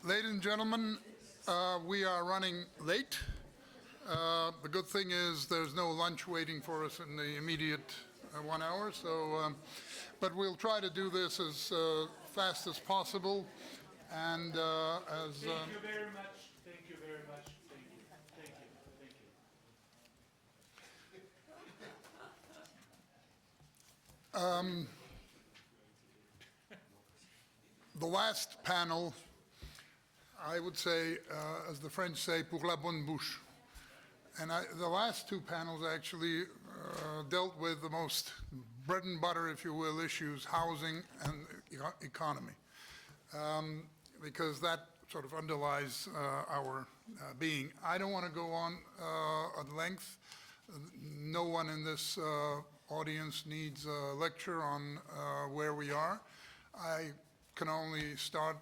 Ladies and gentlemen, we are running late. The good thing is there's no lunch waiting for us in the immediate 1 hour, but we'll try to do this as fast as possible. And as Thank you very much. Thank you very much. Thank you. Thank you. Thank you. The last panel, I would say, as the French say, pour la bonne bouche. And the last two panels actually dealt with the most bread and butter, if you will, issues, housing and economy, because that sort of underlies our being. I don't want to go on at length. No one in this audience needs a lecture on where we are. I can only start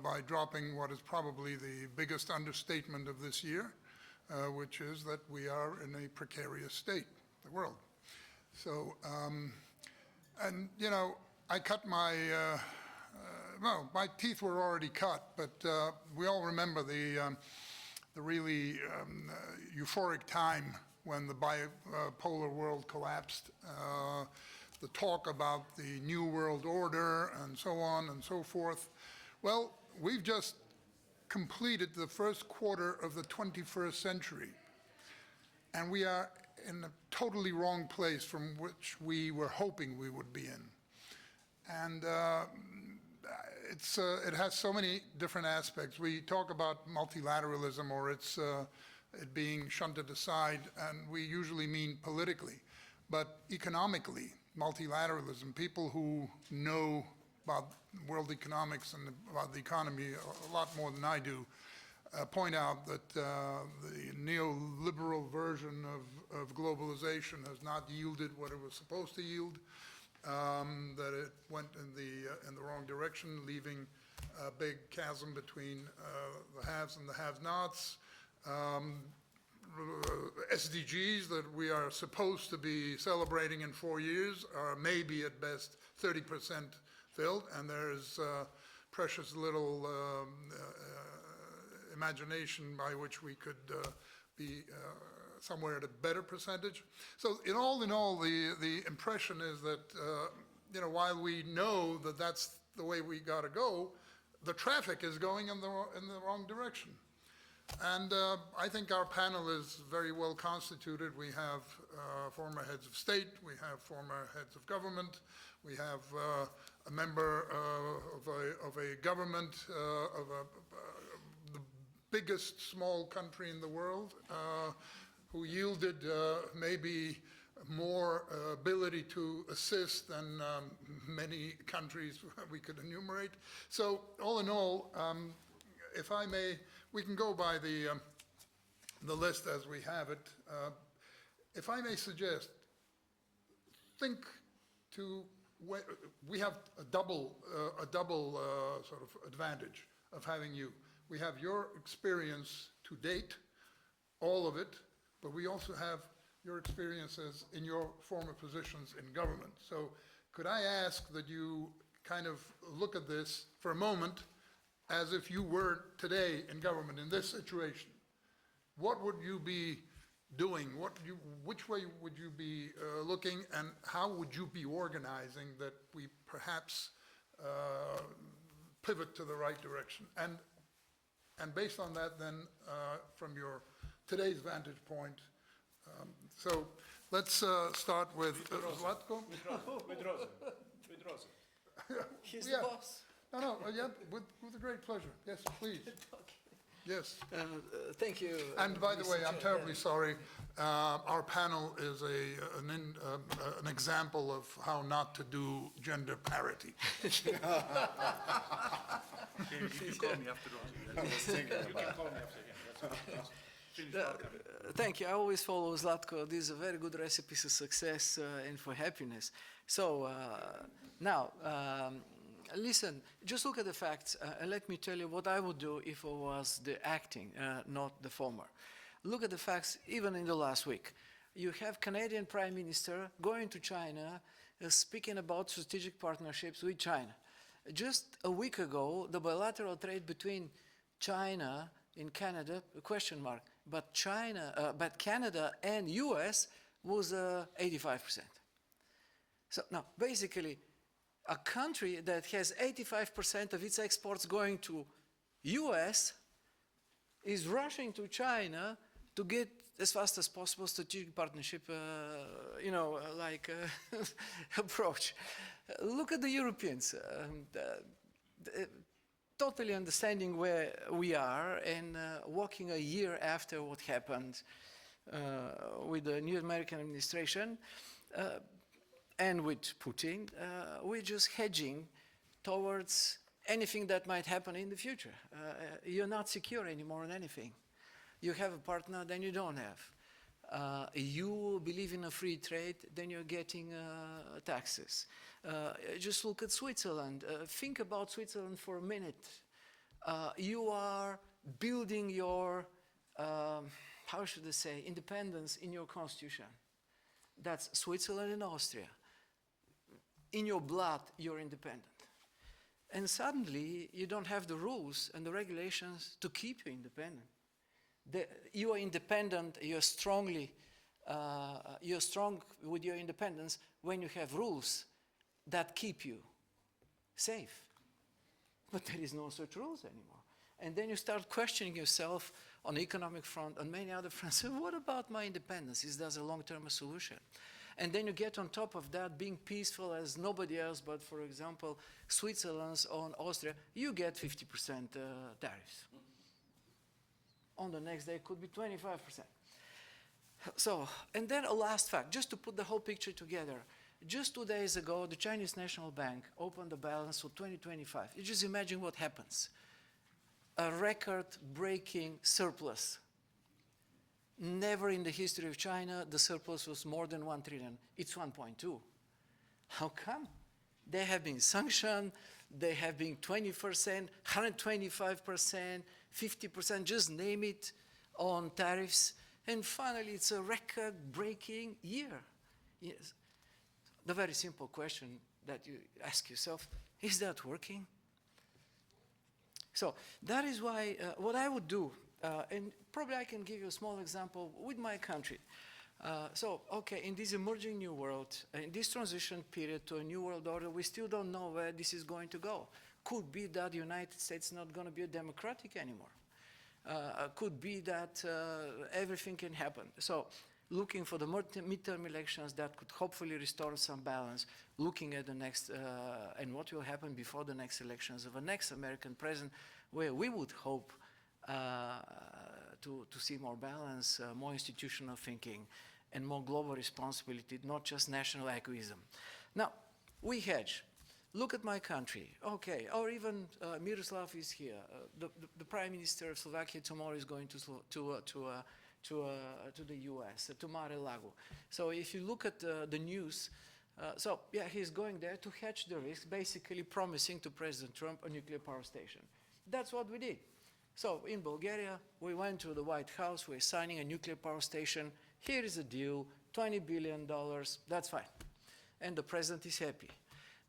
by dropping what is probably the biggest understatement of this year, which is that we are in a precarious state, the world. So, and you know, I cut my, well, my teeth were already cut, but we all remember the really euphoric time when the bipolar world collapsed. The talk about the New World Order and so on and so forth. Well, we've just completed the first quarter of the 21st century, and we are in a totally wrong place from which we were hoping we would be in. And it has so many different aspects. We talk about multilateralism or it being shunted aside, and we usually mean politically. But economically, multilateralism, people who know about world economics and about the economy a lot more than I do, point out that the neoliberal version of globalization has not yielded what it was supposed to yield, that it went in the wrong direction, leaving a big chasm between the haves and the have-nots. SDGs that we are supposed to be celebrating in 4 years are maybe at best 30% filled, and there's precious little imagination by which we could be somewhere at a better percentage. So in all, the impression is that, you know, while we know that that's the way we got to go, the traffic is going in the wrong direction. And I think our panel is very well constituted. We have former heads of state, we have former heads of government, we have a member of a government of the biggest small country in the world, who yielded maybe more ability to assist than many countries we could enumerate. So all in all, if I may, we can go by the list as we have it. If I may suggest, think to, we have a double sort of advantage of having you. We have your experience to date, all of it, but we also have your experiences in your former positions in government. So could I ask that you kind of look at this for a moment as if you were today in government in this situation? What would you be doing? Which way would you be looking, and how would you be organizing that we perhaps pivot to the right direction? And based on that then, from your today's vantage point, so let's start with Zlatko. With Rosen. He's the boss. No, yeah, with a great pleasure. Yes, please. Okay. Yes. Thank you. And by the way, I'm terribly sorry. Our panel is an example of how not to do gender parity. You can call me after You can call me after. Thank you. I always follow Zlatko. This is a very good recipe for success and for happiness. So now, listen, just look at the facts and let me tell you what I would do if I was the acting, not the former. Look at the facts even in the last week. You have Canadian Prime Minister going to China, speaking about strategic partnerships with China. Just a week ago, the bilateral trade between China in Canada, question mark, but but Canada and US was 85%. So now, basically, a country that has 85% of its exports going to US is rushing to China to get as fast as possible strategic partnership, approach. Look at the Europeans, totally understanding where we are and walking a year after what happened with the new American administration and with Putin, we're just hedging towards anything that might happen in the future. You're not secure anymore on anything. You have a partner, then you don't have. You believe in a free trade, then you're getting taxes. Just look at Switzerland. Think about Switzerland for a minute. You are building your, how should I say, independence in your constitution. That's Switzerland and Austria. In your blood, you're independent. And suddenly, you don't have the rules and the regulations to keep you independent. You are independent, you're strong with your independence when you have rules that keep you safe. But there is no such rules anymore. And then you start questioning yourself on the economic front, on many other fronts. So what about my independence? Is that a long-term solution? And then you get on top of that, being peaceful as nobody else, but for example, Switzerland's on Austria, you get 50% tariffs. On the next day, it could be 25%. So, and then a last fact, just to put the whole picture together. Just 2 days ago, the Chinese National Bank opened the balance for 2025. You just imagine what happens. A record-breaking surplus. Never in the history of China, the surplus was more than 1 trillion. It's 1.2. How come? They have been sanctioned, they have been 20%, 125%, 50%, just name it, on tariffs. And finally, it's a record-breaking year. Yes. The very simple question that you ask yourself, is that working? So that is why what I would do, and probably I can give you a small example with my country. Okay, in this emerging new world, in this transition period to a new world order, we still don't know where this is going to go. Could be that the United States is not going to be a democratic anymore. Could be that everything can happen. So looking for the midterm elections that could hopefully restore some balance, looking at the next, and what will happen before the next elections of a next American president, where we would hope to see more balance, more institutional thinking, and more global responsibility, not just national egoism. Now, we hedge. Look at my country, okay, or even Miroslav is here. The Prime Minister of Slovakia tomorrow is going to the US, to Mar-a-Lago. So if you look at the news, he's going there to hedge the risk, basically promising to President Trump a nuclear power station. That's what we did. So in Bulgaria, we went to the White House, we're signing a nuclear power station. Here is a deal, $20 billion, that's fine. And the president is happy.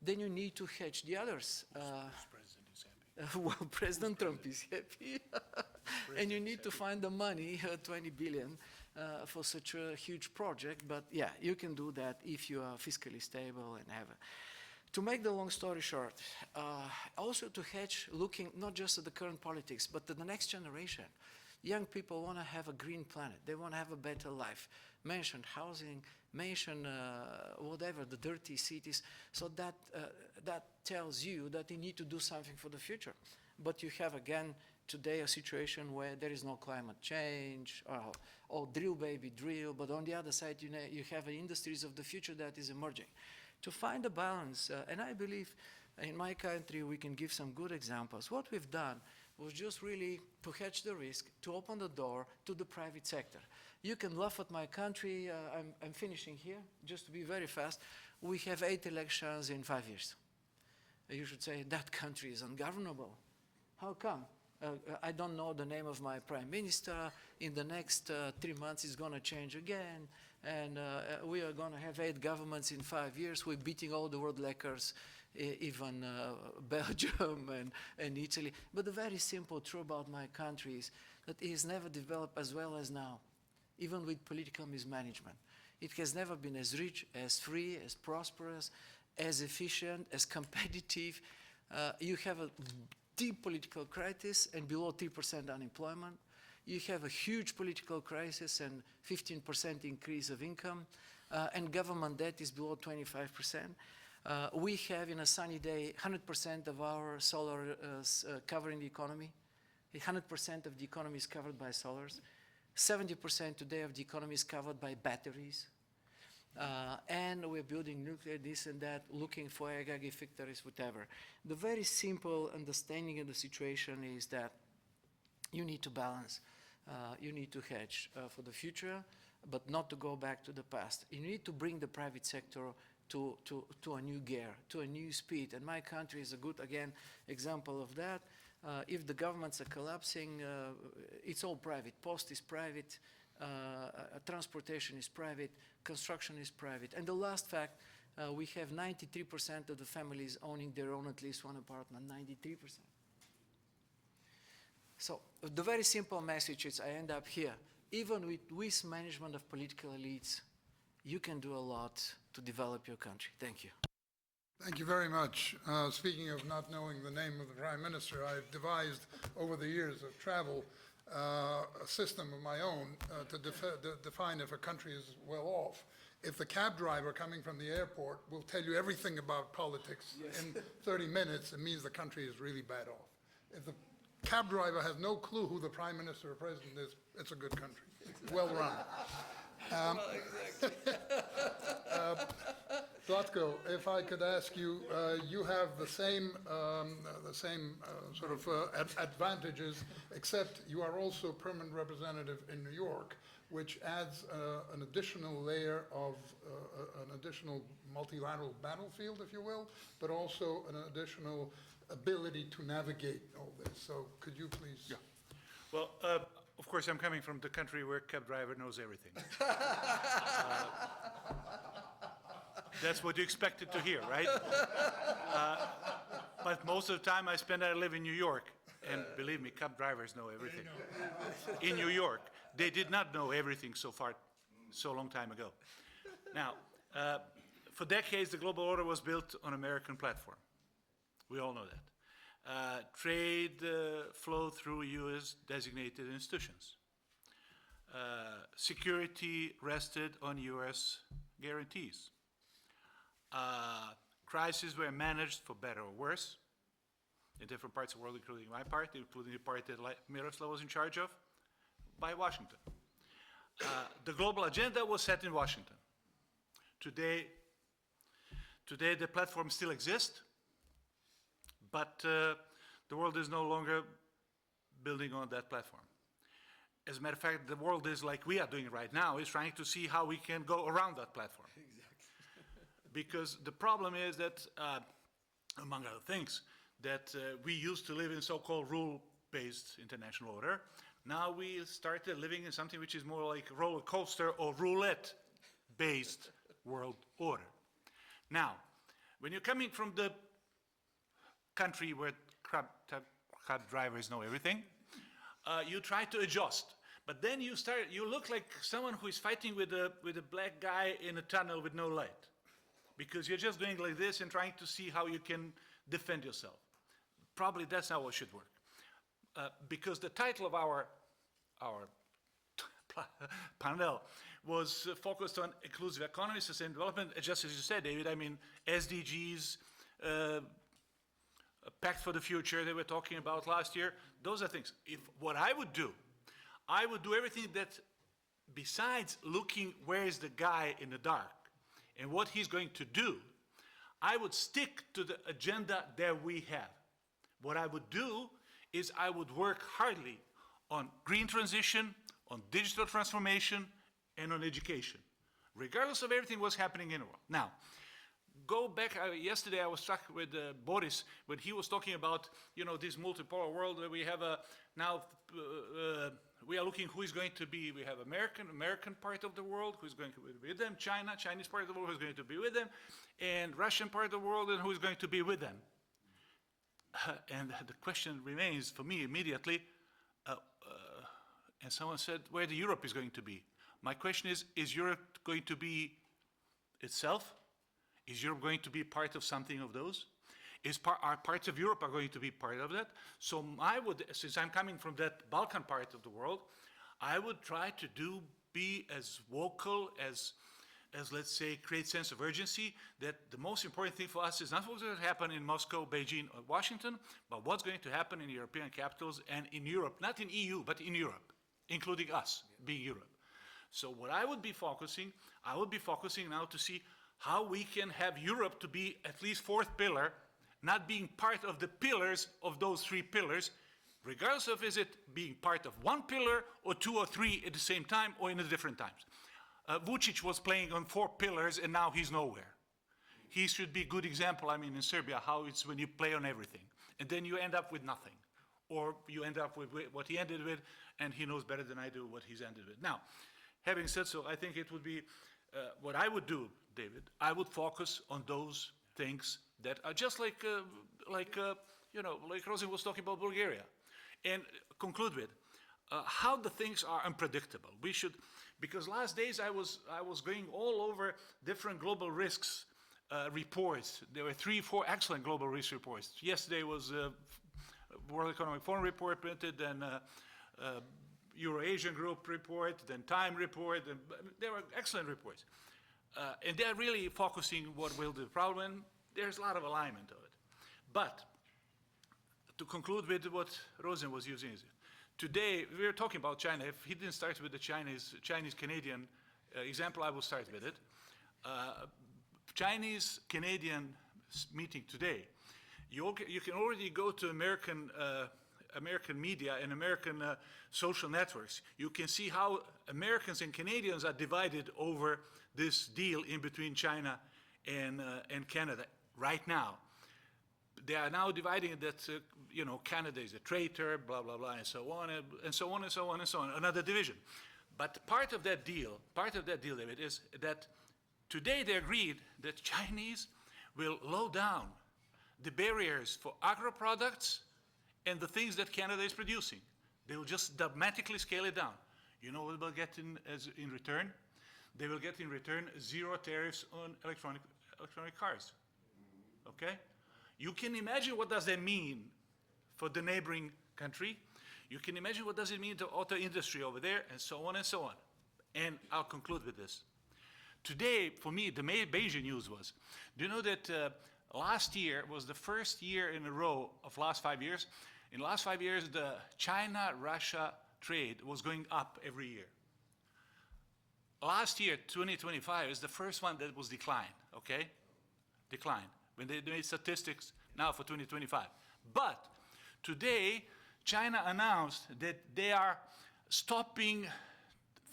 Then you need to hedge the others. Whose president is happy? Well, President Trump is happy. And you need to find the money, 20 billion, for such a huge project. But yeah, you can do that if you are fiscally stable and have it. To make the long story short, also to hedge, looking not just at the current politics, but at the next generation. Young people want to have a green planet. They want to have a better life. Mention housing, mention whatever, the dirty cities. So that tells you that you need to do something for the future. But you have, again, today a situation where there is no climate change, or drill, baby, drill. But on the other side, you have industries of the future that is emerging. To find a balance, and I believe in my country we can give some good examples. What we've done was just really to hedge the risk, to open the door to the private sector. You can laugh at my country, I'm finishing here, just to be very fast. We have 8 elections in 5 years. You should say that country is ungovernable. How come? I don't know the name of my prime minister. In the next 3 months it's going to change again. and we are going to have 8 governments in 5 years. We're beating all the world records, even Belgium and Italy. But the very simple truth about my country is that it has never developed as well as now, even with political mismanagement. It has never been as rich, as free, as prosperous, as efficient, as competitive. You have a deep political crisis and below 3% unemployment. You have a huge political crisis and 15% increase of income, and government debt is below 25%. We have, in a sunny day, 100% of our solar covering the economy. 100% of the economy is covered by solars. 70% today of the economy is covered by batteries. And we're building nuclear, this and that, looking for gigafactories, whatever. The very simple understanding of the situation is that you need to balance. You need to hedge for the future, but not to go back to the past. You need to bring the private sector to a new gear, to a new speed. And my country is a good, again, example of that. If the governments are collapsing, it's all private. Post is private, transportation is private, construction is private. And the last fact, we have 93% of the families owning their own at least one apartment, 93%. So the very simple message is I end up here. Even with mismanagement of political elites, you can do a lot to develop your country. Thank you. Thank you very much. Speaking of not knowing the name of the Prime Minister, I've devised over the years of travel a system of my own to define if a country is well off. If the cab driver coming from the airport will tell you everything about politics in 30 minutes, it means the country is really bad off. If the cab driver has no clue who the Prime Minister or President is, it's a good country, well run. Zlatko, if I could ask you, you have the same sort of advantages, except you are also permanent representative in New York, which adds an additional layer of an additional multilateral battlefield, if you will, but also an additional ability to navigate all this. So could you please? Yeah. Well, of course, I'm coming from the country where cab driver knows everything. That's what you expected to hear, right? But most of the time I live in New York, and believe me, cab drivers know everything. In New York, they did not know everything so far, so long time ago. Now, for decades, the global order was built on American platform. We all know that. Trade flowed through US designated institutions. Security rested on US guarantees. Crises were managed, for better or worse, in different parts of the world, including my part, including the part that Miroslav was in charge of, by Washington. The global agenda was set in Washington. Today the platform still exists, but the world is no longer building on that platform. As a matter of fact, the world is like we are doing right now, is trying to see how we can go around that platform. Because the problem is that, among other things, that we used to live in so-called rule-based international order. Now we started living in something which is more like roller coaster or roulette-based world order. Now, when you're coming from the country where cab drivers know everything, you try to adjust. But then you look like someone who is fighting with a black guy in a tunnel with no light. Because you're just doing like this and trying to see how you can defend yourself. Probably that's not what should work. Because the title of our panel was focused on inclusive economy, sustainable development, just as you said, David. I mean, SDGs, Pact for the Future that we were talking about last year, those are things. What I would do everything that, besides looking where is the guy in the dark, and what he's going to do, I would stick to the agenda that we have. What I would do is I would work hardly on green transition, on digital transformation, and on education, regardless of everything what's happening in the world. Now, go back, yesterday I was struck with Boris when he was talking about, this multipolar world where we have now we are looking who is going to be, we have American part of the world, who is going to be with them, Chinese part of the world, who is going to be with them, and Russian part of the world, and who is going to be with them. And the question remains for me immediately, and someone said, where the Europe is going to be. My question is Europe going to be itself? Is Europe going to be part of something of those? Are parts of Europe are going to be part of that? So I would, since I'm coming from that Balkan part of the world, I would try to be as vocal as let's say, create sense of urgency, that the most important thing for us is not what's going to happen in Moscow, Beijing, or Washington, but what's going to happen in European capitals and in Europe, not in EU, but in Europe, including us, being Europe. So what I would be focusing now to see how we can have Europe to be at least fourth pillar, not being part of the pillars of those three pillars, regardless of is it being part of one pillar or two or three at the same time or in the different times. Vucic was playing on four pillars and now he's nowhere. He should be a good example, I mean, in Serbia, how it's when you play on everything. And then you end up with nothing. Or you end up with what he ended with, and he knows better than I do what he's ended with. Now, having said so, I think it would be, what I would do, David, I would focus on those things that are just like Rosen was talking about Bulgaria. And conclude with, how the things are unpredictable. We should, because last days I was going all over different global risks reports. There were 3, 4 excellent global risk reports. Yesterday was World Economic Forum report printed, then Euro-Asian Group report, then Time report, and there were excellent reports. And they're really focusing what will be the problem, and there's a lot of alignment of it. But to conclude with what Rosen was using, today we were talking about China. If he didn't start with the Chinese-Canadian example, I will start with it. Chinese-Canadian meeting today. You can already go to American media and American social networks. You can see how Americans and Canadians are divided over this deal in between China and Canada right now. They are now dividing it that, Canada is a traitor, blah, blah, blah, and so on, and so on, and so on, and so on, another division. But part of that deal, David, is that today they agreed that Chinese will low down the barriers for agro products and the things that Canada is producing. They will just dramatically scale it down. You know what they'll get in return? They will get in return 0 tariffs on electronic cars, okay? You can imagine what does that mean for the neighboring country. You can imagine what does it mean to auto industry over there, and so on and so on. And I'll conclude with this. Today, for me, the Beijing news was, do you know that last year was the first year in a row of last 5 years? In the last 5 years, the China-Russia trade was going up every year. Last year, 2025, is the first one that was declined, okay? Declined. When they made statistics now for 2025. But today, China announced that they are stopping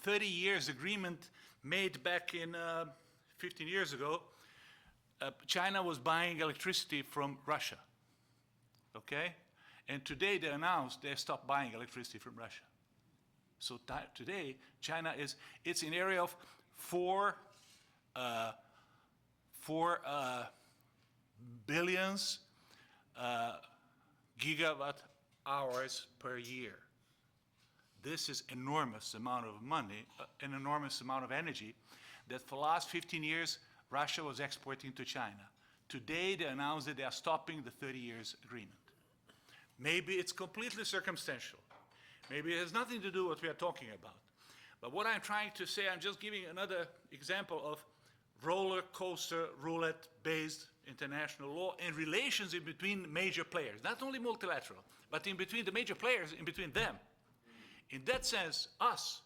30 years agreement made back in 15 years ago. China was buying electricity from Russia, okay? And today they announced they stopped buying electricity from Russia. So today, China it's an area of 4 billions gigawatt hours per year. This is enormous amount of money, an enormous amount of energy that for the last 15 years, Russia was exporting to China. Today, they announced that they are stopping the 30 years agreement. Maybe it's completely circumstantial. Maybe it has nothing to do with what we are talking about. But what I'm trying to say, I'm just giving another example of roller coaster roulette-based international law and relations in between major players, not only multilateral, but in between the major players, in between them. In that sense, us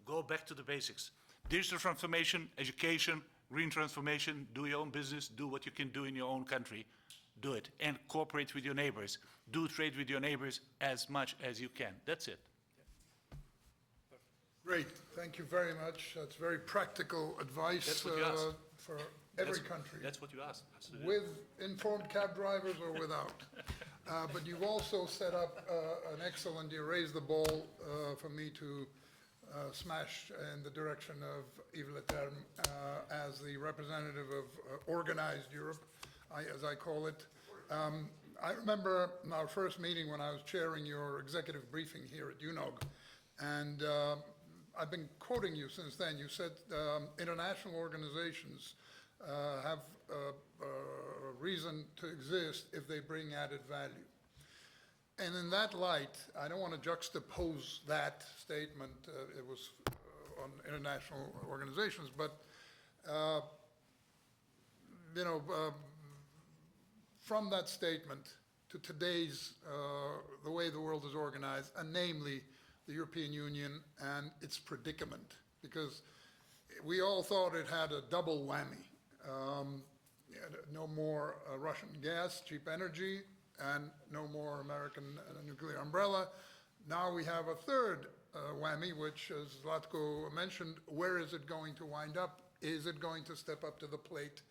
go back to the basics. Digital transformation, education, green transformation, do your own business, do what you can do in your own country, do it, and cooperate with your neighbors. Do trade with your neighbors as much as you can. That's it. Great, thank you very much. That's very practical advice for every country. That's what you asked. With informed cab drivers or without. But you've also set up an excellent, you raised the ball for me to smash in the direction of Yves Leterme as the representative of organized Europe, as I call it. I remember in our first meeting when I was chairing your executive briefing here at UNOG, and I've been quoting you since then. You said international organizations have a reason to exist if they bring added value. And in that light, I don't want to juxtapose that statement, it was on international organizations, but from that statement to today's, the way the world is organized, and namely the European Union and its predicament, because we all thought it had a double whammy. No more Russian gas, cheap energy, and no more American nuclear umbrella. Now we have a third whammy, which, as Zlatko mentioned, where is it going to wind up? Is it going to step up to the plate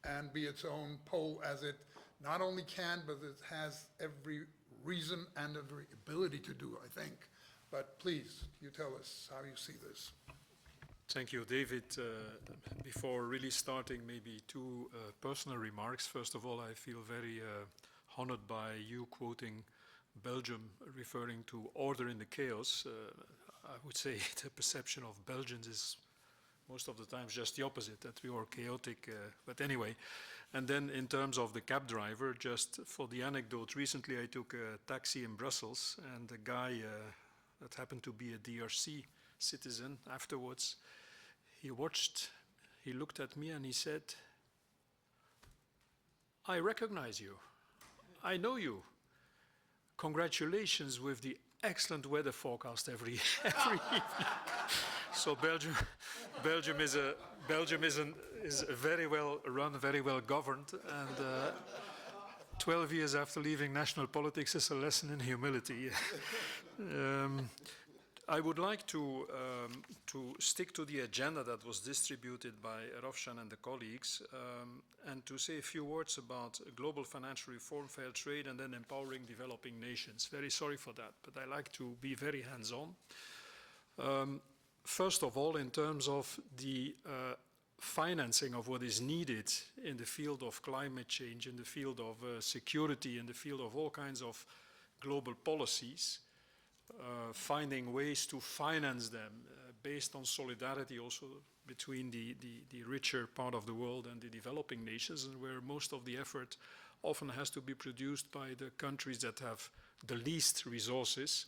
and be its own pole, as it not only can, but it has every reason and every ability to do, I think. But please, you tell us how you see this. Thank you, David. Before really starting, maybe two personal remarks. First of all, I feel very honored by you quoting Belgium, referring to order in the chaos. I would say the perception of Belgians is most of the time just the opposite, that we are chaotic. But anyway, and then in terms of the cab driver, just for the anecdote, recently I took a taxi in Brussels, and a guy that happened to be a DRC citizen afterwards, he looked at me and he said, "I recognize you. I know you. Congratulations with the excellent weather forecast every evening." So Belgium is very well run, very well governed, and 12 years after leaving national politics is a lesson in humility. I would like to stick to the agenda that was distributed by Rosen and the colleagues, and to say a few words about global financial reform, fair trade, and then empowering developing nations. Very sorry for that, but I like to be very hands-on. First of all, in terms of the financing of what is needed in the field of climate change, in the field of security, in the field of all kinds of global policies, finding ways to finance them based on solidarity also between the richer part of the world and the developing nations, and where most of the effort often has to be produced by the countries that have the least resources.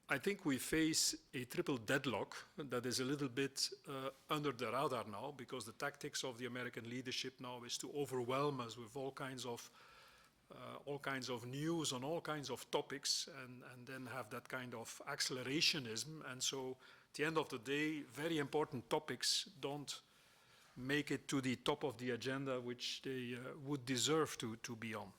I think we face a triple deadlock that is a little bit under the radar now, because the tactics of the American leadership now is to overwhelm us with all kinds of news on all kinds of topics, and then have that kind of accelerationism. And so at the end of the day, very important topics don't make it to the top of the agenda, which they would deserve to be on.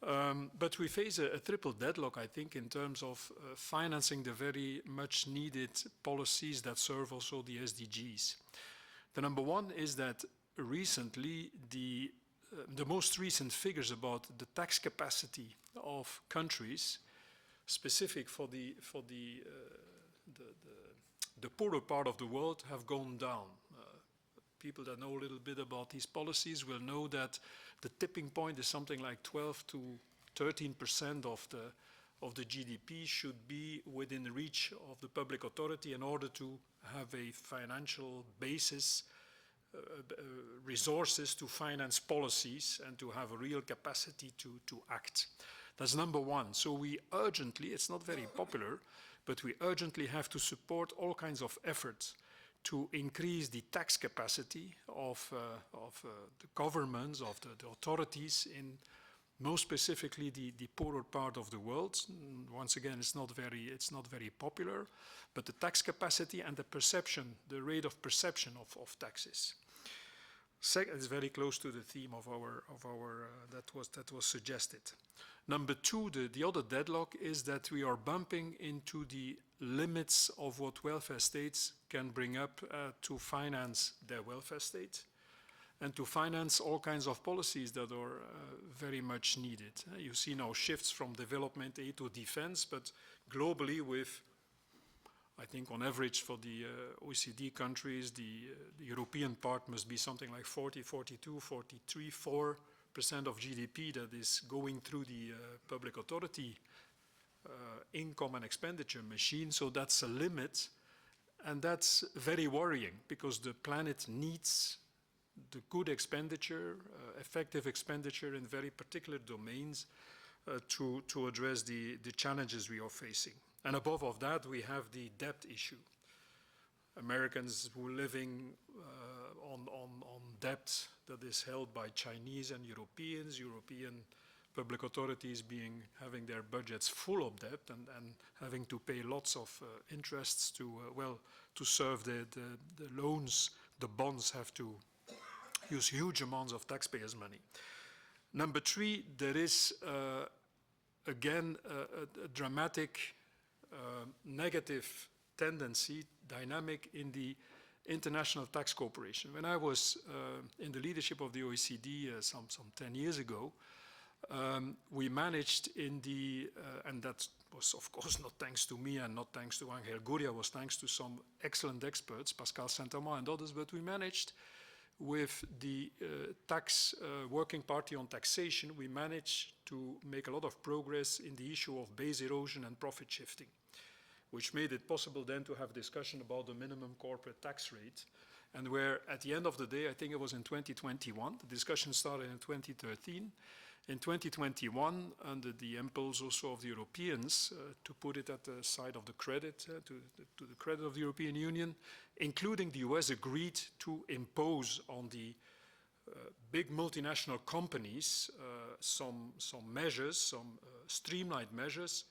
But we face a triple deadlock, I think, in terms of financing the very much needed policies that serve also the SDGs. The number one is that recently the most recent figures about the tax capacity of countries, specific for the poorer part of the world, have gone down. People that know a little bit about these policies will know that the tipping point is something like 12 to 13% of the GDP should be within the reach of the public authority in order to have a financial basis, resources to finance policies and to have a real capacity to act. That's number one. So we urgently, it's not very popular, but we urgently have to support all kinds of efforts to increase the tax capacity of the governments, of the authorities in most specifically the poorer part of the world. Once again, it's not very popular, but the tax capacity and the perception, the rate of perception of taxes. Second, is very close to the theme of our that was suggested. Number two, the other deadlock is that we are bumping into the limits of what welfare states can bring up to finance their welfare state. and to finance all kinds of policies that are very much needed. You see now shifts from development aid to defense, but globally with, I think on average for the OECD countries, the European part must be something like 40, 42, 43, 4% of GDP that is going through the public authority income and expenditure machine. So that's a limit, and that's very worrying because the planet needs the good expenditure, effective expenditure in very particular domains to address the challenges we are facing. And above all that, we have the debt issue. Americans who are living on debt that is held by Chinese and Europeans, European public authorities having their budgets full of debt and having to pay lots of interests to serve the loans. The bonds have to use huge amounts of taxpayers' money. Number three, there is again a dramatic negative tendency, dynamic in the international tax cooperation. When I was in the leadership of the OECD some 10 years ago, we managed in the, and that was of course not thanks to me and not thanks to Angel Gurria, was thanks to some excellent experts, Pascal Saint-Amand and others, but we managed with the tax working party on taxation, we managed to make a lot of progress in the issue of base erosion and profit shifting, which made it possible then to have discussion about the minimum corporate tax rate. And where at the end of the day, I think it was in 2021, the discussion started in 2013. In 2021, under the impulse also of the Europeans, to put it at the side of the credit, to the credit of the European Union, including the US, agreed to impose on the big multinational companies some measures, some streamlined measures,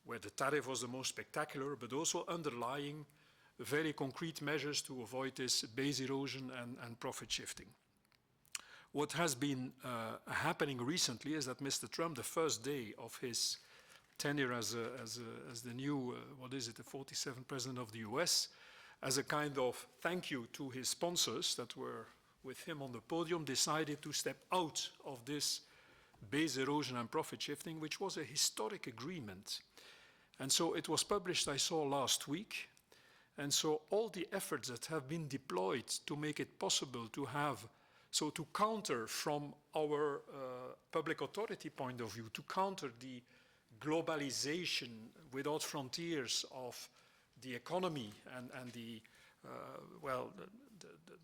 where the tariff was the most spectacular, but also underlying very concrete measures to avoid this base erosion and profit shifting. What has been happening recently is that Mr. Trump, the first day of his tenure as the new, the 47th president of the US, as a kind of thank you to his sponsors that were with him on the podium, decided to step out of this base erosion and profit shifting, which was a historic agreement. And so it was published, I saw last week. And so all the efforts that have been deployed to make it possible to have, so to counter from our public authority point of view, to counter the globalization without frontiers of the economy and the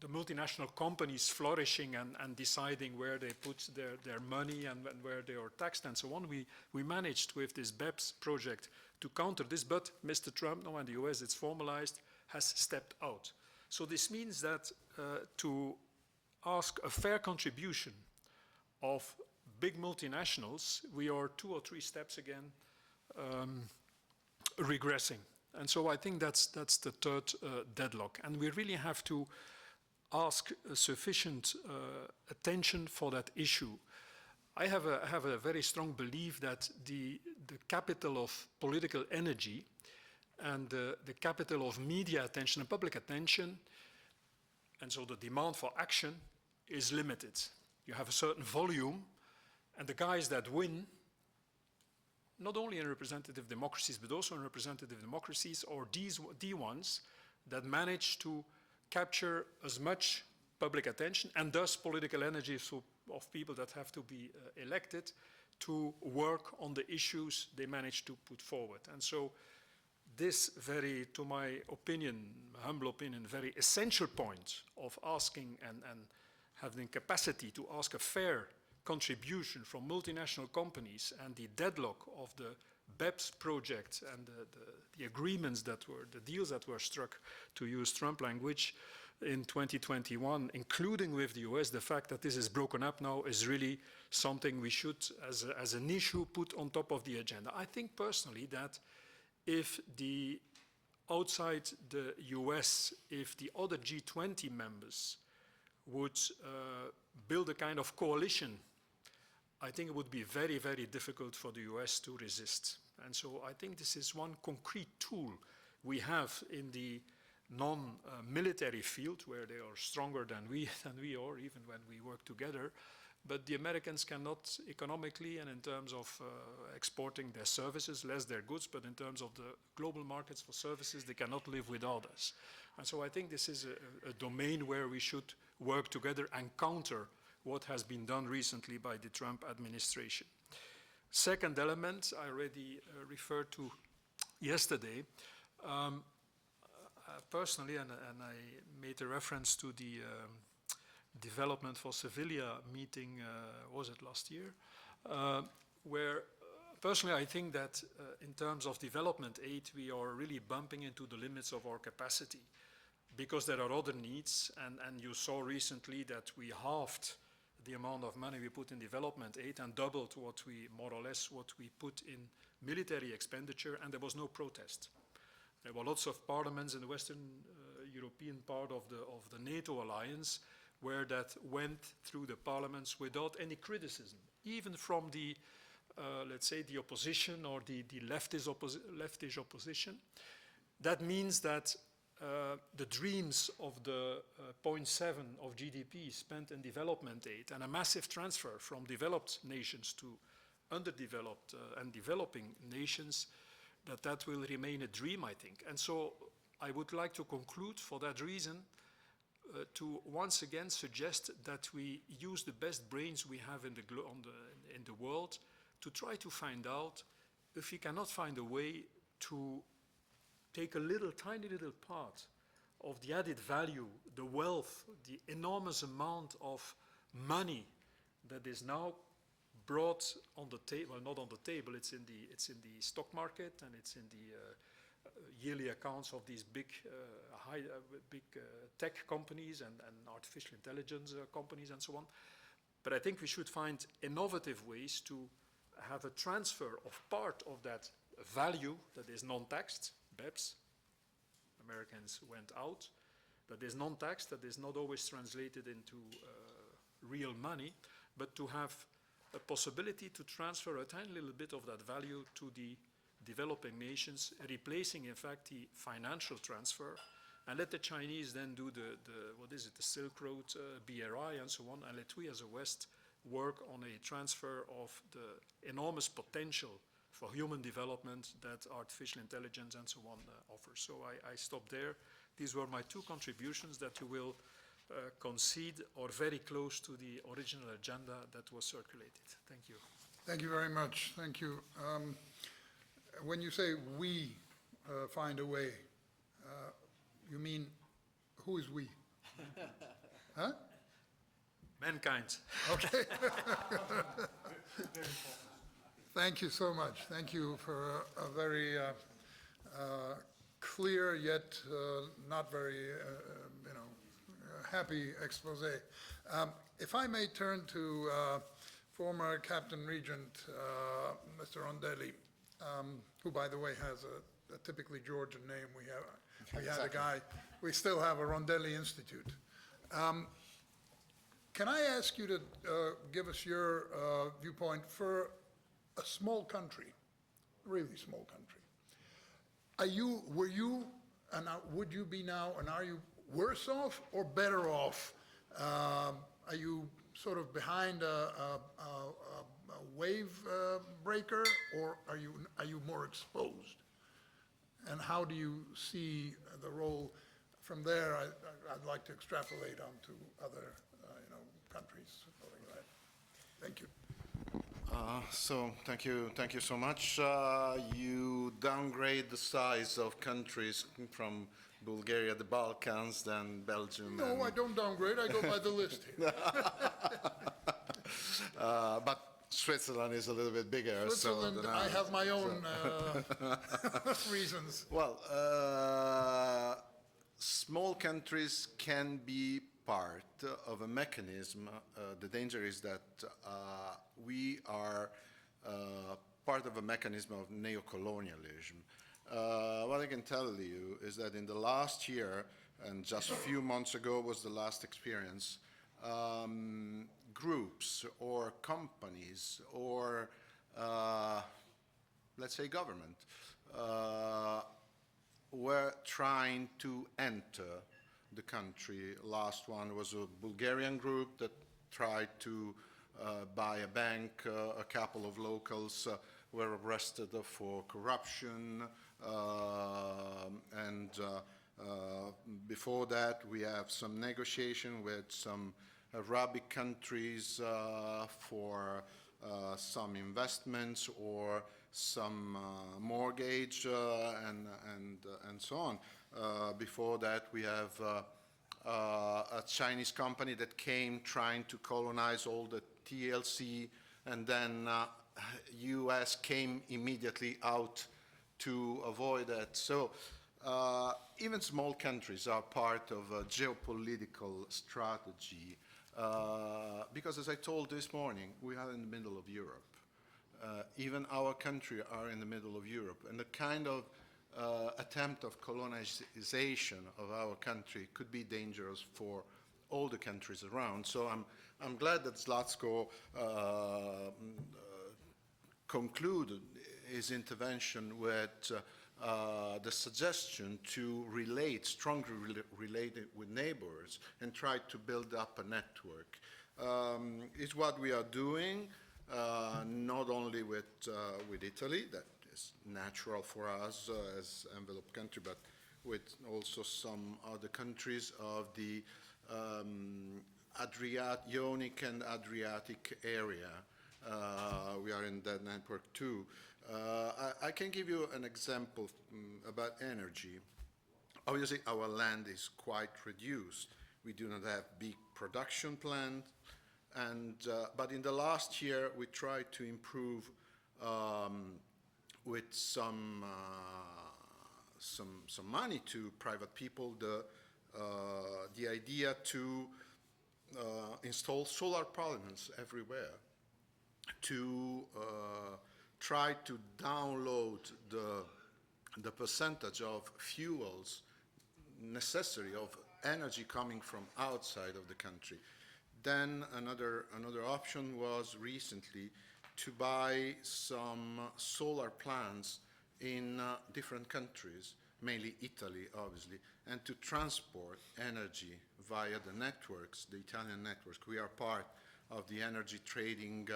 multinational companies flourishing and deciding where they put their money and where they are taxed and so on. We managed with this BEPS project to counter this, but Mr. Trump, now in the US it's formalized, has stepped out. So this means that to ask a fair contribution of big multinationals, we are 2 or 3 steps again regressing. And so I think that's the third deadlock. And we really have to ask sufficient attention for that issue. I have a very strong belief that the capital of political energy and the capital of media attention and public attention, and so the demand for action is limited. You have a certain volume, and the guys that win, not only in representative democracies, but also in representative democracies, are the ones that manage to capture as much public attention and thus political energy of people that have to be elected to work on the issues they manage to put forward. And so this very, to my opinion, humble opinion, very essential point of asking and having capacity to ask a fair contribution from multinational companies and the deadlock of the BEPS project and the agreements that were, the deals that were struck, to use Trump language, in 2021, including with the US, the fact that this is broken up now is really something we should, as an issue, put on top of the agenda. I think personally that if the outside the US, if the other G20 members would build a kind of coalition, I think it would be very, very difficult for the US to resist. And so I think this is one concrete tool we have in the non-military field where they are stronger than we are, even when we work together. But the Americans cannot economically and in terms of exporting their services, less their goods, but in terms of the global markets for services, they cannot live without us. And so I think this is a domain where we should work together and counter what has been done recently by the Trump administration. Second element I already referred to yesterday. Personally, and I made a reference to the Development for Sevilla meeting, was it last year, where personally I think that in terms of development aid, we are really bumping into the limits of our capacity because there are other needs, and you saw recently that we halved the amount of money we put in development aid and doubled what we, more or less, what we put in military expenditure, and there was no protest. There were lots of parliaments in the Western European part of the NATO alliance where that went through the parliaments without any criticism, even from the, let's say, the opposition or the leftish opposition. That means that the dreams of the 0.7 of GDP spent in development aid and a massive transfer from developed nations to underdeveloped and developing nations, that will remain a dream, I think. And so I would like to conclude for that reason to once again suggest that we use the best brains we have in the world to try to find out if we cannot find a way to take a tiny little part of the added value, the wealth, the enormous amount of money that is now brought on the table, well, not on the table, it's in the stock market and it's in the yearly accounts of these big tech companies and artificial intelligence companies and so on. But I think we should find innovative ways to have a transfer of part of that value that is non-taxed, BEPS, Americans went out, that is non-taxed, that is not always translated into real money, but to have a possibility to transfer a tiny little bit of that value to the developing nations, replacing in fact the financial transfer, and let the Chinese then do the Silk Road, BRI and so on, and let we as a West work on a transfer of the enormous potential for human development that artificial intelligence and so on offers. So I stop there. These were my two contributions that you will concede or very close to the original agenda that was circulated. Thank you. Thank you very much. Thank you. When you say we find a way, you mean who is we? Huh? Mankind. Okay. Thank you so much. Thank you for a very clear yet not very happy expose. If I may turn to former Captain Regent, Mr. Rondelli, who, by the way, has a typically Georgian name. We had a guy. We still have a Rondelli Institute. Can I ask you to give us your viewpoint for a small country, really small country? Were you, and would you be now, and are you worse off or better off? Are you sort of behind a wave breaker, or are you more exposed? And how do you see the role from there? I'd like to extrapolate onto other countries. Like that. Thank you. So thank you so much. You downgrade the size of countries from Bulgaria, the Balkans, then Belgium. No, I don't downgrade. I go by the list here. But Switzerland is a little bit bigger. Switzerland, so I have my own reasons. Well, small countries can be part of a mechanism. The danger is that we are part of a mechanism of neocolonialism. What I can tell you is that in the last year, and just a few months ago was the last experience, groups or companies or let's say government were trying to enter the country. Last one was a Bulgarian group that tried to buy a bank. A couple of locals were arrested for corruption. Before that, we have some negotiation with some Arabic countries for some investments or some mortgage and so on. Before that, we have a Chinese company that came trying to colonize all the TLC, and then US came immediately out to avoid that. So even small countries are part of a geopolitical strategy because, as I told this morning, we are in the middle of Europe. Even our country are in the middle of Europe, and the kind of attempt of colonization of our country could be dangerous for all the countries around. So I'm glad that Zlatko concluded his intervention with the suggestion to strongly relate with neighbors and try to build up a network. It's what we are doing, not only with Italy, that is natural for us as envelope country, but with also some other countries of the Ionic and Adriatic area. We are in that network too. I can give you an example about energy. Obviously, our land is quite reduced. We do not have big production plants, but in the last year, we tried to improve with some money to private people the idea to install solar panels everywhere, to try to download the percentage of fuels necessary of energy coming from outside of the country. Then another option was recently to buy some solar plants in different countries, mainly Italy, obviously, and to transport energy via the networks, the Italian networks. We are part of the energy trading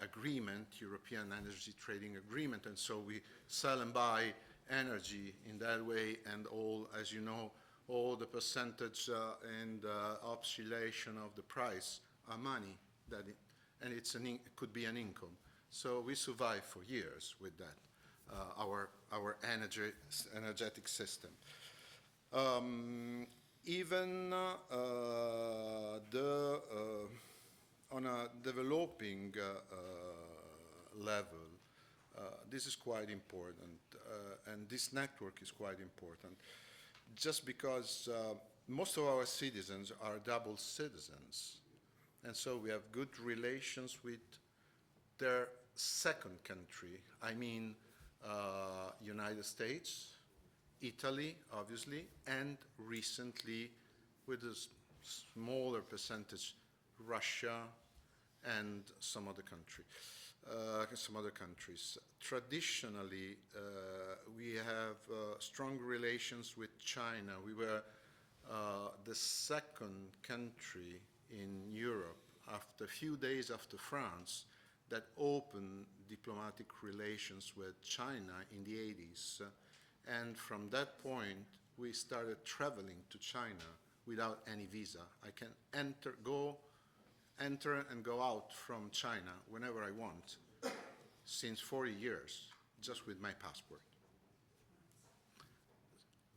agreement, European Energy Trading Agreement, and so we sell and buy energy in that way, and all, as you know, all the percentage and oscillation of the price are money, and it could be an income. So we survive for years with that, our energetic system. Even on a developing level, this is quite important, and this network is quite important, just because most of our citizens are double citizens, and so we have good relations with their second country. I mean, United States, Italy, obviously, and recently, with a smaller percentage, Russia and some other countries. Traditionally, we have strong relations with China. We were the second country in Europe, after a few days after France, that opened diplomatic relations with China in the 80s. And from that point, we started traveling to China without any visa. I can enter and go out from China whenever I want, since 40 years, just with my passport.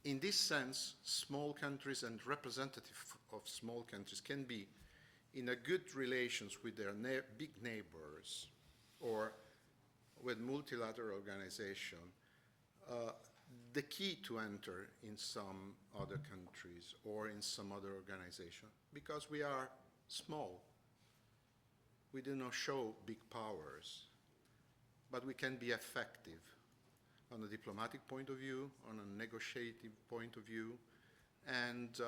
In this sense, small countries and representatives of small countries can be in a good relations with their big neighbors or with multilateral organization. The key to enter in some other countries or in some other organization, because we are small. We do not show big powers, but we can be effective on a diplomatic point of view, on a negotiating point of view, and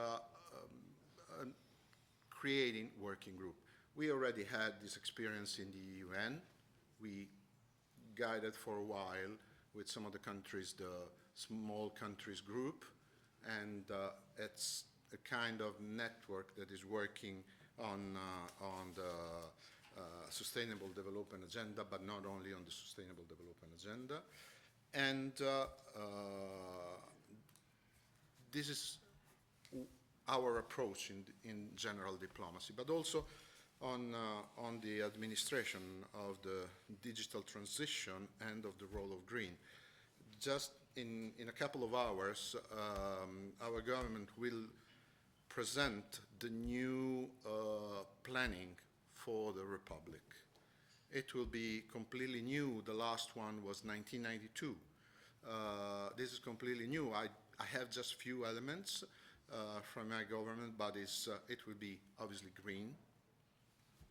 creating working group. We already had this experience in the UN. We guided for a while with some of the countries, the small countries group, and it's a kind of network that is working on the Sustainable Development Agenda, but not only on the Sustainable Development Agenda. And this is our approach in general diplomacy, but also on the administration of the digital transition and of the role of green. Just in a couple of hours, our government will present the new planning for the Republic. It will be completely new. The last one was 1992. This is completely new. I have just few elements from my government, but it will be obviously green.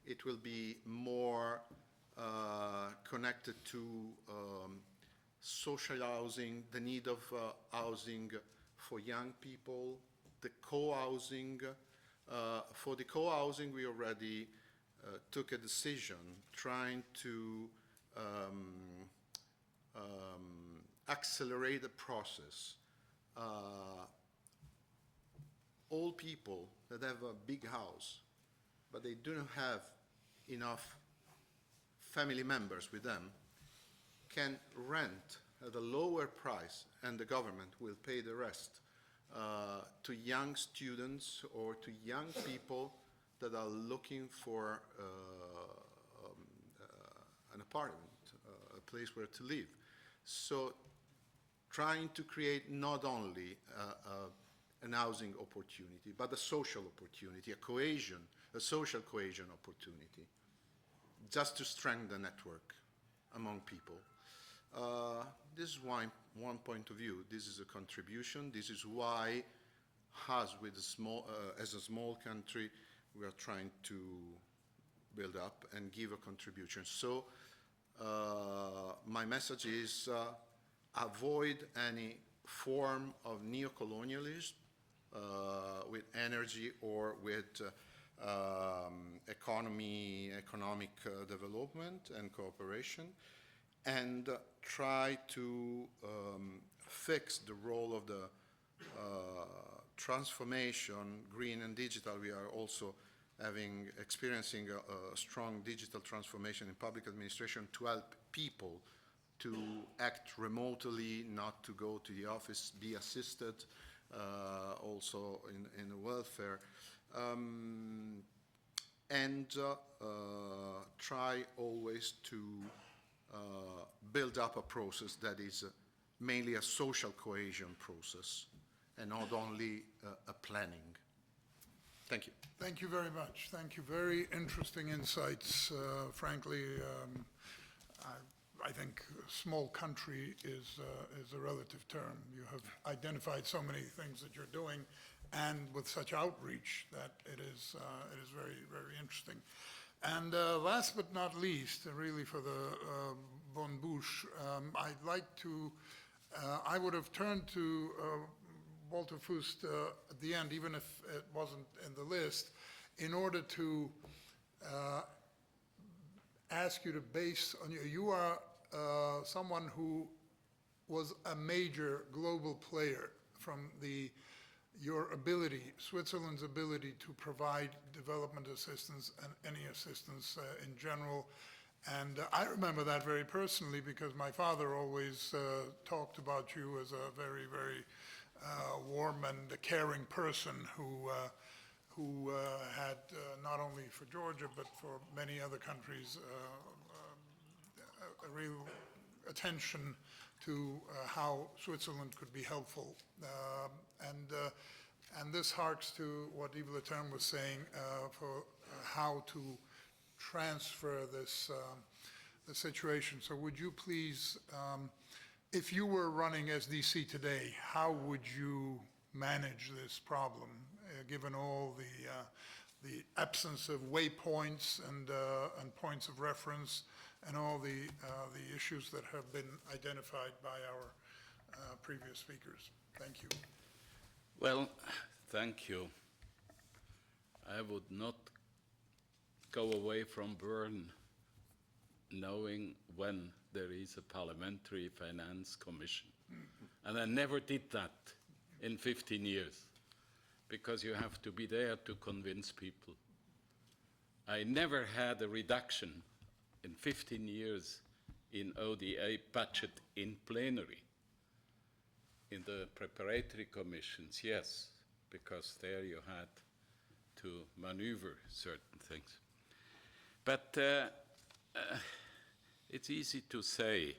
It will be more connected to social housing, the need of housing for young people, the co-housing. For the co-housing, we already took a decision trying to accelerate the process. All people that have a big house, but they do not have enough family members with them, can rent at a lower price, and the government will pay the rest to young students or to young people that are looking for an apartment, a place where to live. So trying to create not only an housing opportunity, but a social opportunity, a social cohesion opportunity, just to strengthen the network among people. This is why, one point of view, this is a contribution. This is why us, with as a small country, we are trying to build up and give a contribution. So my message is avoid any form of neocolonialism with energy or with economic development and cooperation, and try to fix the role of the transformation, green and digital. We are also experiencing a strong digital transformation in public administration to help people to act remotely, not to go to the office, be assisted, also in the welfare, and try always to build up a process that is mainly a social cohesion process and not only a planning. Thank you. Thank you very much. Thank you. Very interesting insights. Frankly, I think small country is a relative term. You have identified so many things that you're doing, and with such outreach that it is very, very interesting. And last but not least, really for the bonne bouche, I'd like to, I would have turned to Walter Fust at the end, even if it wasn't in the list, in order to ask you to base on you are someone who was a major global player from your ability, Switzerland's ability to provide development assistance and any assistance in general. And I remember that very personally because my father always talked about you as a very, very warm and caring person who had not only for Georgia but for many other countries a real attention to how Switzerland could be helpful. And this harks to what Yves Leterme was saying for how to transfer this the situation. So would you please, if you were running SDC today, how would you manage this problem, given all the absence of waypoints and points of reference and all the issues that have been identified by our previous speakers? Thank you. Well, thank you. I would not go away from Bern knowing when there is a parliamentary finance commission. And I never did that in 15 years, because you have to be there to convince people. I never had a reduction in 15 years in ODA budget in plenary. In the preparatory commissions, yes, because there you had to maneuver certain things. But it's easy to say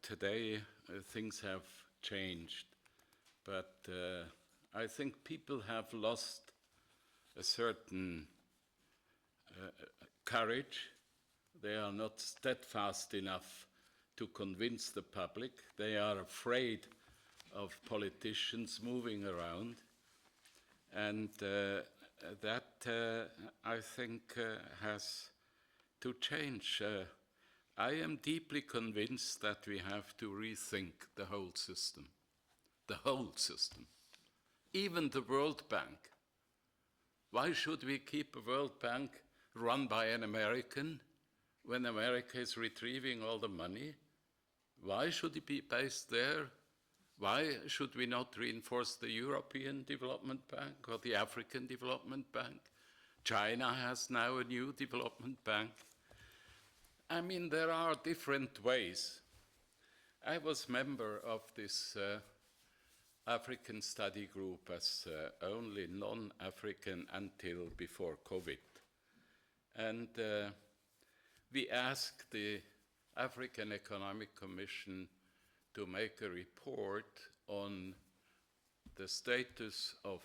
today things have changed, but I think people have lost a certain courage. They are not steadfast enough to convince the public. They are afraid of politicians moving around. And that, I think, has to change. I am deeply convinced that we have to rethink the whole system. The whole system. Even the World Bank. Why should we keep a World Bank run by an American when America is retrieving all the money? Why should it be based there? Why should we not reinforce the European Development Bank or the African Development Bank? China has now a new development bank. I mean, there are different ways. I was member of this African study group as only non-African until before COVID. And we asked the African Economic Commission to make a report on the status of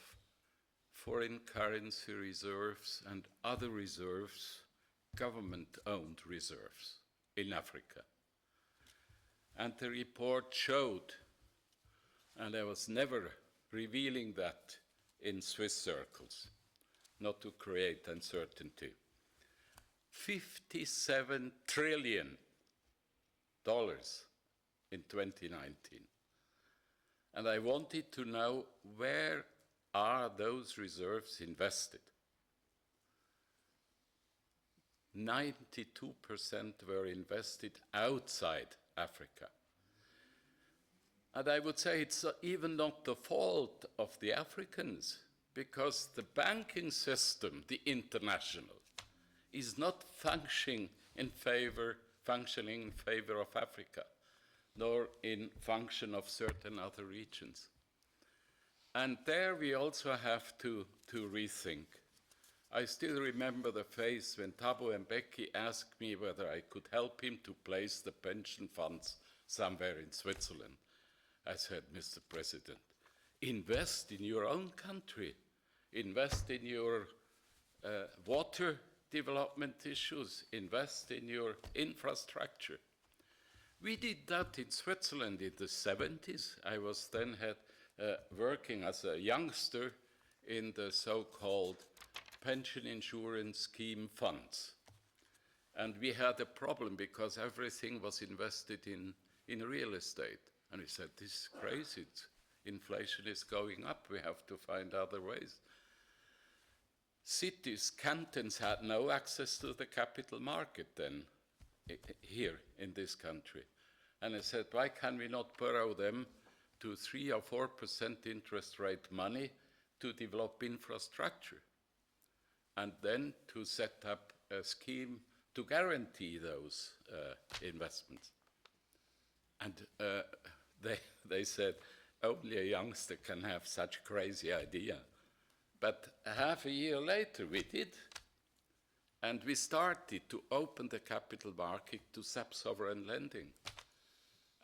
foreign currency reserves and other reserves, government-owned reserves in Africa. And the report showed, and I was never revealing that in Swiss circles, not to create uncertainty, $57 trillion in 2019. And I wanted to know, where are those reserves invested? 92% were invested outside Africa. And I would say it's even not the fault of the Africans, because the banking system, the international, is not functioning in favor of Africa, nor in function of certain other regions. And there we also have to rethink. I still remember the phase when Thabo Mbeki asked me whether I could help him to place the pension funds somewhere in Switzerland. I said, Mr. President, invest in your own country. Invest in your water development issues. Invest in your infrastructure. We did that in Switzerland in the 70s. I was then working as a youngster in the so-called pension insurance scheme funds. And we had a problem because everything was invested in real estate. And we said, this is crazy. Inflation is going up. We have to find other ways. Cities, cantons had no access to the capital market then, here in this country. And I said, why can we not borrow them to 3 or 4% interest rate money to develop infrastructure? And then to set up a scheme to guarantee those investments. And they said, only a youngster can have such a crazy idea. But half a year later we did. And we started to open the capital market to sub-sovereign lending.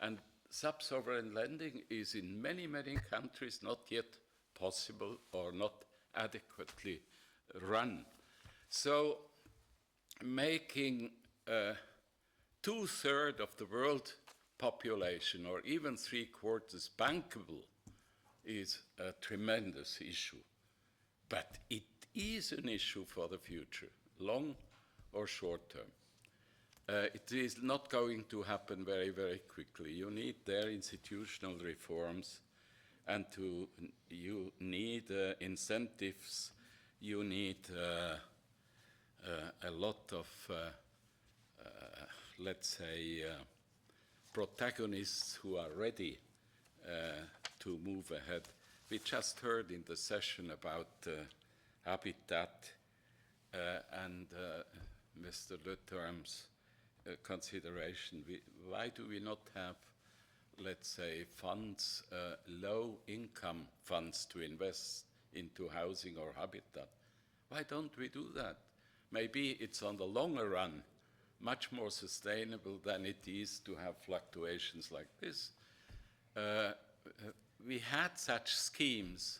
And sub-sovereign lending is in many, many countries not yet possible or not adequately run. So making 2/3 of the world population, or even 3/4 bankable, is a tremendous issue. But it is an issue for the future, long or short term. It is not going to happen very, very quickly. You need their institutional reforms, and you need incentives. You need a lot of let's say, protagonists who are ready to move ahead. We just heard in the session about habitat and Mr. Leterme's consideration. Why do we not have, let's say, funds, low-income funds to invest into housing or habitat? Why don't we do that? Maybe it's on the longer run much more sustainable than it is to have fluctuations like this. We had such schemes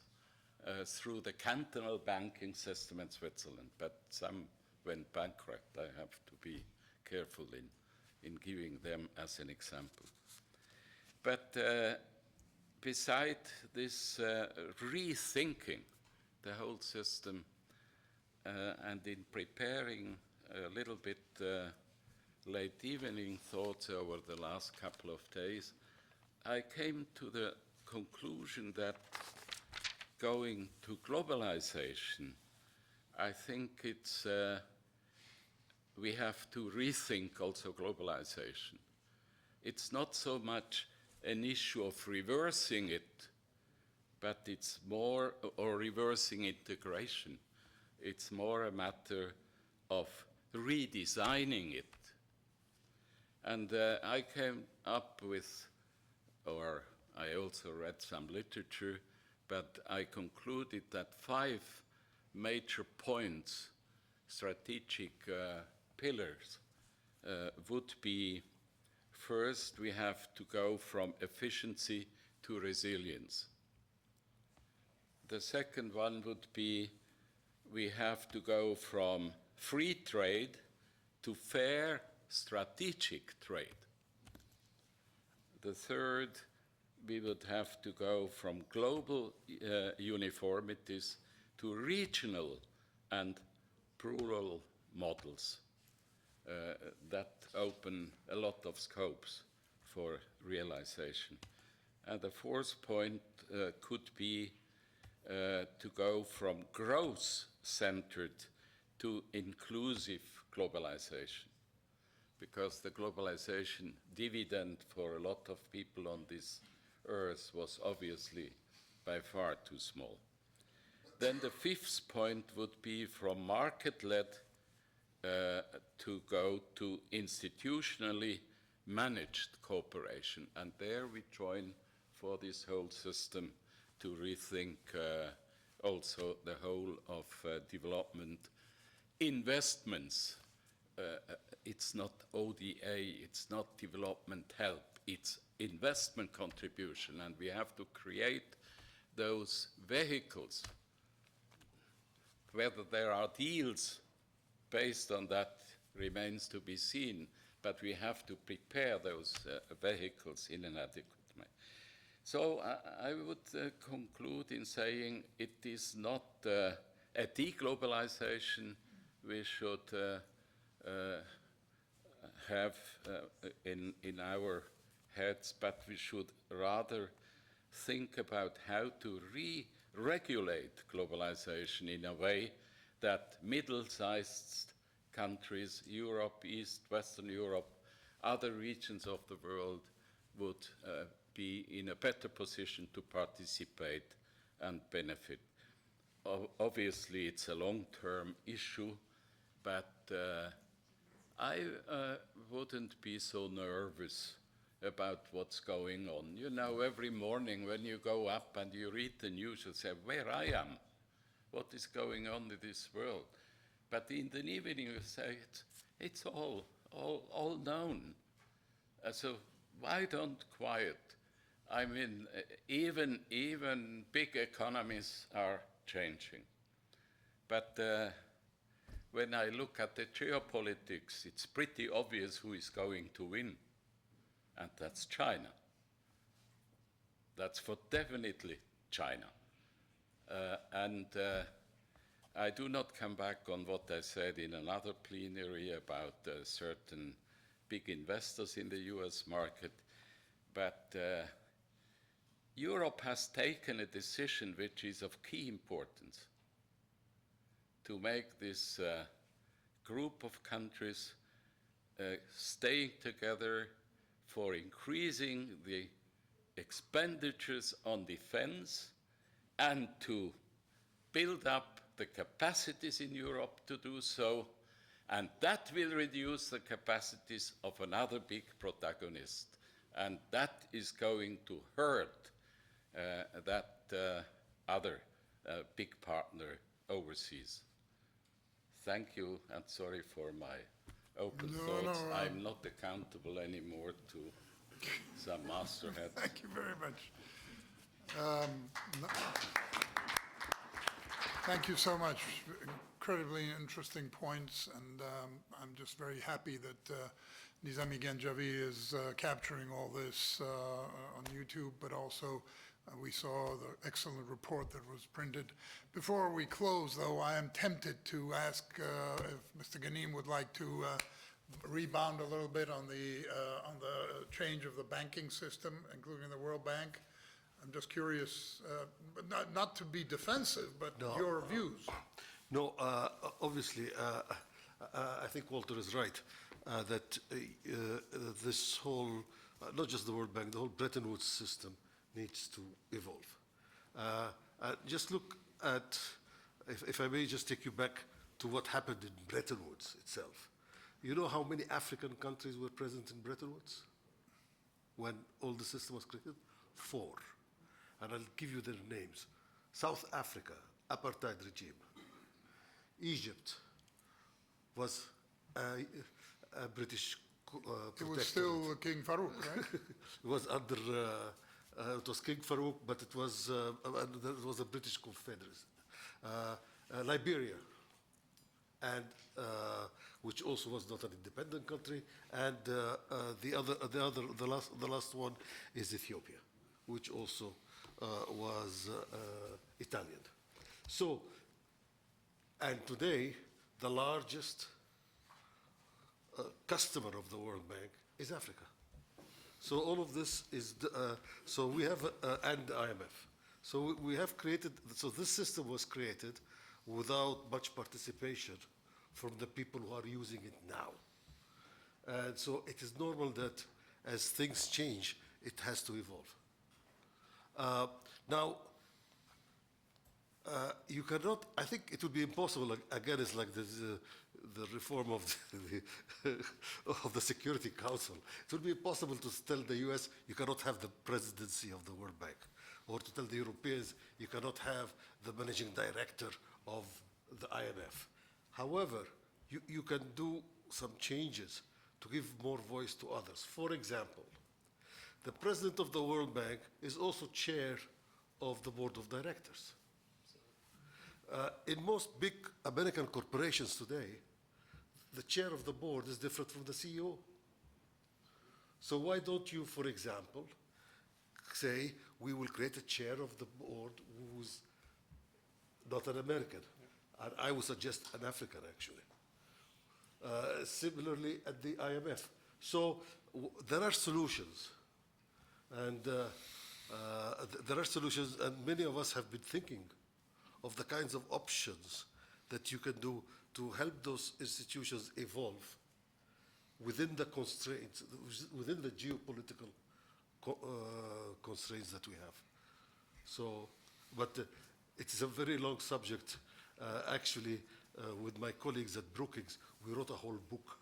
through the cantonal banking system in Switzerland, but some went bankrupt. I have to be careful in giving them as an example. But beside this rethinking the whole system and in preparing a little bit late evening thoughts over the last couple of days, I came to the conclusion that going to globalization, I think it's we have to rethink also globalization. It's not so much an issue of reversing it, but it's more, or reversing integration. It's more a matter of redesigning it. And I came up with, or I also read some literature, but I concluded that 5 major points, strategic pillars, would be: first, we have to go from efficiency to resilience. The second one would be we have to go from free trade to fair strategic trade. The third, we would have to go from global uniformities to regional and plural models that open a lot of scopes for realization. And the fourth point could be to go from growth-centered to inclusive globalization, because the globalization dividend for a lot of people on this earth was obviously by far too small. Then the 5th point would be from market-led to go to institutionally managed cooperation. And there we join for this whole system to rethink also the whole of development investments. It's not ODA, it's not development help, it's investment contribution, and we have to create those vehicles. Whether there are deals based on that remains to be seen, but we have to prepare those vehicles in an adequate way. So I would conclude in saying it is not a deglobalization we should have in our heads, but we should rather think about how to re-regulate globalization in a way that middle-sized countries, Europe, East, Western Europe, other regions of the world would be in a better position to participate and benefit. Obviously, it's a long-term issue, but I wouldn't be so nervous about what's going on. You know, every morning when you go up and you read the news, you say, where I am, what is going on in this world? But in the evening you say, it's all known. So why don't quiet? I mean, even big economies are changing. But when I look at the geopolitics, it's pretty obvious who is going to win, and that's China. That's for definitely China. I do not come back on what I said in another plenary about certain big investors in the US market, but Europe has taken a decision which is of key importance to make this group of countries staying together for increasing the expenditures on defense and to build up the capacities in Europe to do so, and that will reduce the capacities of another big protagonist, and that is going to hurt that other big partner overseas. Thank you, and sorry for my open thoughts. I'm not accountable anymore to some masterheads. Thank you very much. Thank you so much. Incredibly interesting points, and I'm just very happy that Nizami Genjavi is capturing all this on YouTube, but also we saw the excellent report that was printed. Before we close, though, I am tempted to ask if Mr. Ghanim would like to rebound a little bit on the change of the banking system, including the World Bank. I'm just curious, but not to be defensive, but your views. No, obviously, I think Walter is right that this whole, not just the World Bank, the whole Bretton Woods system needs to evolve. Just look at, if I may just take you back to what happened in Bretton Woods itself. You know how many African countries were present in Bretton Woods when all the system was created? 4. And I'll give you their names. South Africa, apartheid regime. Egypt was a British protectorate. It was still King Farouk, right? It was under, it was King Farouk, but it was a British confederacy. Liberia, and which also was not an independent country, and the last one is Ethiopia, which also was Italian. So, and today the largest customer of the World Bank is Africa. So all of this is, so we have, and IMF. So we have created, so this system was created without much participation from the people who are using it now. And so it is normal that as things change, it has to evolve. Now, you cannot, I think it would be impossible, again, it's like this, the reform of of the Security Council. It would be impossible to tell the US, you cannot have the presidency of the World Bank, or to tell the Europeans, you cannot have the managing director of the IMF. However, you can do some changes to give more voice to others. For example, the president of the World Bank is also chair of the board of directors. In most big American corporations today, the chair of the board is different from the CEO. So why don't you, for example, say, we will create a chair of the board who's not an American? And I would suggest an African, actually. Similarly at the IMF. So there are solutions. And there are solutions, and many of us have been thinking of the kinds of options that you can do to help those institutions evolve within the constraints, within the geopolitical constraints that we have. So, but it is a very long subject. Actually, with my colleagues at Brookings, we wrote a whole book.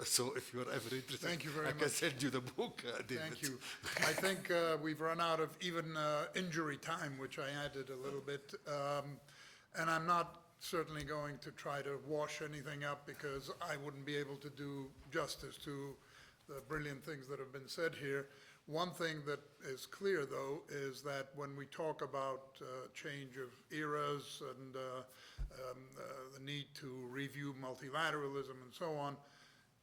So if you are ever interested, Thank you very I can much. send you the book, David. Thank you. I think we've run out of even injury time, which I added a little bit. And I'm not certainly going to try to wash anything up because I wouldn't be able to do justice to the brilliant things that have been said here. One thing that is clear, though, is that when we talk about change of eras and the need to review multilateralism and so on,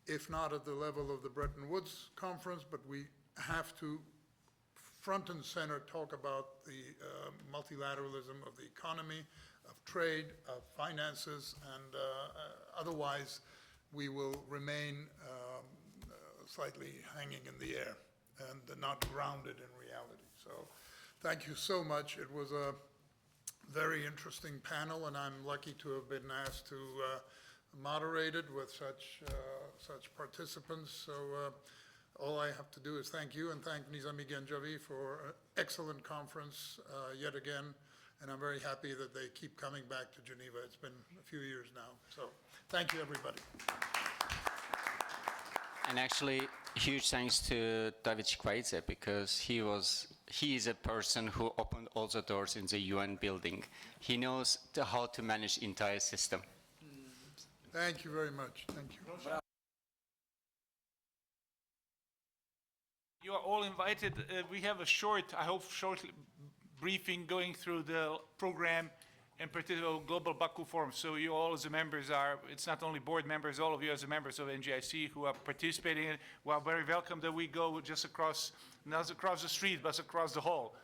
if not at the level of the Bretton Woods conference, but we have to front and center talk about the multilateralism of the economy, of trade, of finances, and otherwise we will remain slightly hanging in the air and not grounded in reality. So thank you so much. It was a very interesting panel, and I'm lucky to have been asked to moderated with such participants. So all I have to do is thank you and thank Nizami Genjavi for an excellent conference yet again. And I'm very happy that they keep coming back to Geneva. It's been a few years now. So thank you, everybody. And actually, huge thanks to David Chikvaidze, because he is a person who opened all the doors in the UN building. He knows how to manage the entire system. Thank you very much. Thank you. You are all invited. We have a short, I hope short briefing going through the program and particularly Global Baku Forum. So you all as the members are, it's not only board members, all of you as the members of NGIC who are participating in it, we are very welcome that we go just across, not across the street, but across the hall,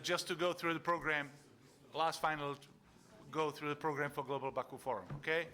just to go through the program, last final go through the program for Global Baku Forum, okay?